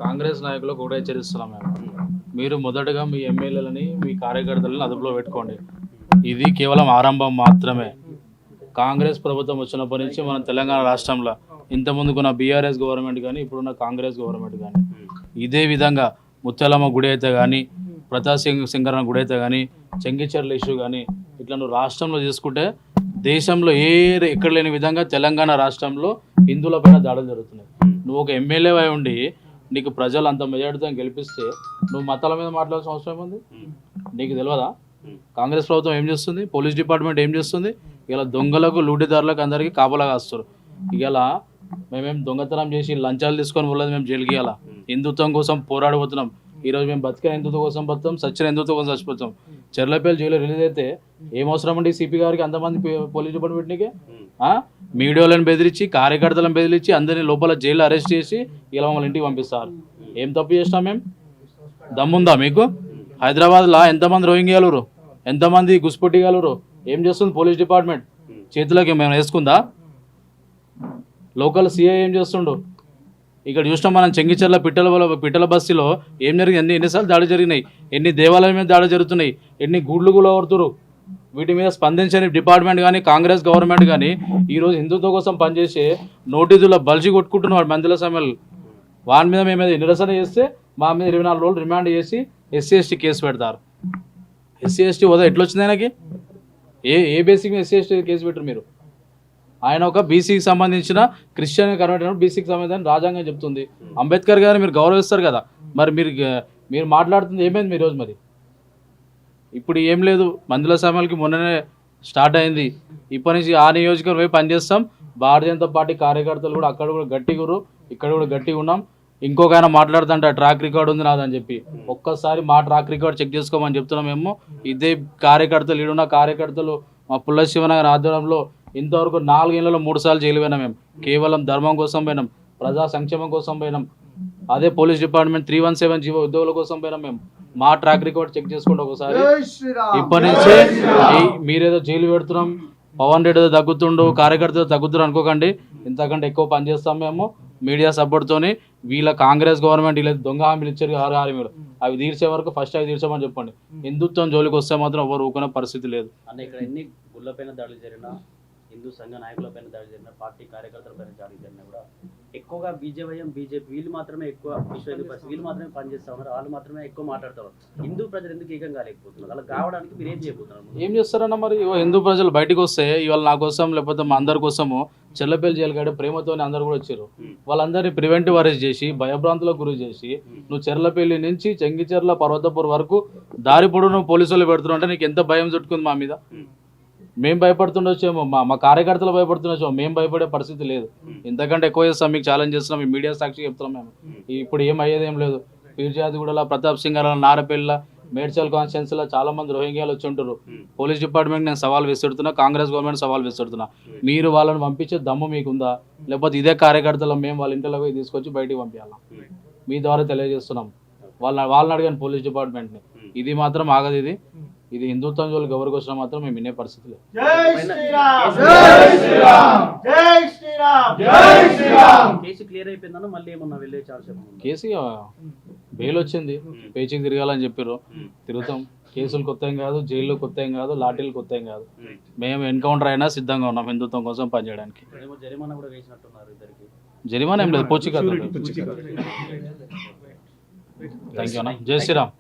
కాంగ్రెస్ నాయకులకు ఒకటే హెచ్చరిస్తున్నాం మేము. మీరు మొదటగా మీ ఎమ్మెల్యేలని మీ కార్యకర్తలను అదుపులో పెట్టుకోండి. ఇది కేవలం ఆరంభం మాత్రమే. కాంగ్రెస్ ప్రభుత్వం వచ్చినప్పటి నుంచి మన తెలంగాణ రాష్ట్రంలో ఇంతకుముందుకున్న బీఆర్ఎస్ గవర్నమెంట్ కానీ ఇప్పుడున్న కాంగ్రెస్ గవర్నమెంట్ కానీ ఇదే విధంగా ముత్యాలమ్మ గుడి అయితే కానీ ప్రతాప్ సింగరణ గుడి అయితే కానీ చెంగిచెర్ల ఇష్యూ కానీ ఇట్లా నువ్వు రాష్ట్రంలో తీసుకుంటే దేశంలో ఎక్కడ లేని విధంగా తెలంగాణ రాష్ట్రంలో హిందువులపైన దాడులు జరుగుతున్నాయి. నువ్వు ఒక ఎమ్మెల్యే అయి ఉండి నీకు ప్రజలు అంత మెజార్టీతో గెలిపిస్తే నువ్వు మతాల మీద మాట్లాడాల్సిన అవసరం ఉంది? నీకు తెలియదా? కాంగ్రెస్ ప్రభుత్వం ఏం చేస్తుంది? పోలీస్ డిపార్ట్మెంట్ ఏం చేస్తుంది? ఇలా దొంగలకు లూటిదారులకు అందరికీ కాపలా కాస్తారు. ఇలా మేమేం దొంగతనం చేసి లంచాలు తీసుకొని పోలేదు, మేము జైలుకి ఇలా హిందుత్వం కోసం పోరాడబోతున్నాం. ఈరోజు మేము బతికిన హిందుత్వం కోసం బతాం, సచ్చిన హిందుత్వం కోసం చచ్చిపోతాం. చెర్లపల్లి జైలు రిలీజ్ అయితే ఏం అవసరం అండి సిపి గారికి అంతమంది పోలీస్ డిపార్ట్మెంట్కి? మీడియాలను బెదిరించి కార్యకర్తలను బెదిరించి అందరినీ లోపల జైలు అరెస్ట్ చేసి ఇలా మమ్మల్ని ఇంటికి పంపిస్తారు. ఏం తప్పు చేసినాం మేము? దమ్ముందా మీకు? హైదరాబాద్లో ఎంతమంది రోహింగ్యాలు, ఎంతమంది గుస్పొట్టిగాలు, ఏం చేస్తుంది పోలీస్ డిపార్ట్మెంట్? చేతులకి మేము వేసుకుందా? లోకల్ సిఐ ఏం చేస్తుండు? ఇక్కడ చూసినాం మనం చెంగిచెర్ల పిట్టల బస్తీలో ఏం జరిగింది? ఎన్నిసార్లు దాడి జరిగినాయి? ఎన్ని దేవాలయం మీద దాడి జరుగుతున్నాయి? ఎన్ని గుడ్లు కొడుతురు? వీటి మీద స్పందించని డిపార్ట్మెంట్ కానీ కాంగ్రెస్ గవర్నమెంట్ కానీ ఈరోజు హిందుత్వం కోసం పనిచేసే నోటీసుల బల్జీ కొట్టుకుంటున్నారు మందుల సమయంలో. వాని మీద మేము నిరసన చేస్తే మా మీద 24 రోజులు రిమాండ్ చేసి ఎస్సీ ఎస్టీ కేసు పెడతారు. ఎస్సీ ఎస్టీ హోదా ఎట్లొచ్చింది ఆయనకి? ఏ బేసిక్ ఎస్సీ ఎస్టీ కేసు పెట్టరు మీరు? ఆయన ఒక బీసీకి సంబంధించిన క్రిస్టియన్ కన్వర్ట్ అయినప్పుడు బీసీకి సంబంధించిన రాజ్యాంగం చెప్తుంది. అంబేద్కర్ గారిని మీరు గౌరవిస్తారు కదా, మరి మీరు మాట్లాడుతుంది ఏమైంది మీ రోజు? మరి ఇప్పుడు ఏం లేదు, మందుల సమయాలకి మొన్ననే స్టార్ట్ అయింది. ఇప్పటి నుంచి ఆ నియోజకవర్గం వైపు పనిచేస్తాం. భారతీయ జనతా పార్టీ కార్యకర్తలు కూడా అక్కడ కూడా గట్టిగురు, ఇక్కడ కూడా గట్టిగా ఉన్నాం. ఇంకొక ఆయన మాట్లాడుతుంటే ట్రాక్ రికార్డ్ ఉంది నాదని చెప్పి ఒక్కసారి మా ట్రాక్ రికార్డ్ చెక్ చేసుకోమని చెప్తున్నాం మేము. ఇదే కార్యకర్తలు ఈడున్న కార్యకర్తలు మా పుల్ల శివన గారి ఆధ్వర్యంలో ఇంతవరకు 4 ఏళ్లలో 3 సార్లు జైలు పోయినాం మేము. కేవలం ధర్మం కోసం పోయినాం, ప్రజా సంక్షేమం కోసం పోయినాం. అదే పోలీస్ డిపార్ట్మెంట్ 317 జీవో ఉద్యోగుల కోసం పోయినాం మేము. మా ట్రాక్ రికార్డ్ చెక్ చేసుకుంటే ఒకసారి. ఇప్పటి నుంచే మీరేదో జైలు పెడుతున్నాం, పవన్ రెడ్డి ఏదో తగ్గుతుండు, కార్యకర్తలు తగ్గుతున్నారు అనుకోకండి. ఇంతకంటే ఎక్కువ పనిచేస్తాం మేము మీడియా సపోర్ట్తోని. వీళ్ళ కాంగ్రెస్ గవర్నమెంట్ వీళ్ళ దొంగ హామీలు ఇచ్చారు, 6 హామీలు అవి తీర్చే వరకు ఫస్ట్ అవి తీర్చమని చెప్పండి. హిందుత్వం జోలికి వస్తే మాత్రం ఎవరు ఊకునే పరిస్థితి లేదు. అంటే ఇక్కడ ఎన్ని గుళ్ళపైన దాడులు జరిగినా, హిందూ సంఘ నాయకులపైన దాడి జరిగినా, పార్టీ కార్యకర్తలపైన దాడి జరిగినా కూడా ఎక్కువగా బీజేపీ వీళ్ళు మాత్రమే ఎక్కువ వీళ్ళు మాత్రమే పనిచేస్తా ఉన్నారు, వాళ్ళు మాత్రమే ఎక్కువ మాట్లాడుతున్నారు. హిందూ ప్రజలు ఎందుకు ఏకం కాలేకపోతున్నారు? అలా కావడానికి మీరు ఏం చేయబోతున్నారు? ఏం చేస్తారన్న మరి? హిందూ ప్రజలు బయటకు వస్తే ఇవాళ నా కోసం లేకపోతే మా అందరి కోసము చెర్లపల్లి జైలు కాడ ప్రేమతోనే అందరు కూడా వచ్చారు. వాళ్ళందరినీ ప్రివెంటివ్ అరెస్ట్ చేసి భయభ్రాంతులకు గురి చేసి నువ్వు చెర్లపల్లి నుంచి చెంగిచెర్ల పర్వతపూర్ వరకు దారి పొడవును పోలీసులు పెడుతున్నావు అంటే నీకు ఎంత భయం చుట్టుకుంది మా మీద? మేము భయపడుతుండొచ్చేమో, మా కార్యకర్తలు భయపడుతుండొచ్చేమో, మేము భయపడే పరిస్థితి లేదు. ఇంతకంటే ఎక్కువ చేస్తాం, మీకు ఛాలెంజ్ చేస్తున్నాం, మీ మీడియా సాక్షి చెప్తున్నాం మేము. ఇప్పుడు ఏం అయ్యేదేం లేదు. పీర్జాదిగూడలో ప్రతాప్ సింగర్ నారపల్లిలో మేడ్చల్ కాన్స్టిట్యున్సీలో చాలా మంది రోహింగ్యాలు వచ్చి ఉంటారు. పోలీస్ డిపార్ట్మెంట్ నేను సవాల్ విసురుతున్నా, కాంగ్రెస్ గవర్నమెంట్ సవాల్ విసురుతున్నా. మీరు వాళ్ళని పంపించే దమ్ము మీకుందా? లేకపోతే ఇదే కార్యకర్తలు మేము వాళ్ళ ఇంట్లో పోయి తీసుకొచ్చి బయటికి పంపించాలా? మీ ద్వారా తెలియజేస్తున్నాం. వాళ్ళని అడిగాను పోలీస్ డిపార్ట్మెంట్ని. ఇది మాత్రం ఆగదు. ఇది హిందుత్వం జోలికి ఎవరికి వచ్చినా మాత్రం మేము వినే పరిస్థితి లేదు. కేసు క్లియర్ అయిపోయిందన్న మళ్ళీ ఏమన్నా వెళ్ళే ఛాన్స్? కేసు బెయిల్ వచ్చింది, పేచీకి తిరగాలని చెప్పారు. తిరుగుతాం. కేసులు కొత్త ఏం కాదు, జైల్లో కొత్త ఏం కాదు, లాఠీలు కొత్త ఏం కాదు. మేము ఎన్కౌంటర్ అయినా సిద్ధంగా ఉన్నాం హిందుత్వం కోసం పనిచేయడానికి. జరిమానా కూడా వేసినట్టున్నారు ఇద్దరికి. జరిమానా ఏం లేదు, పూచికత్తు. థ్యాంక్ యూ అన్న. జై శ్రీరామ్.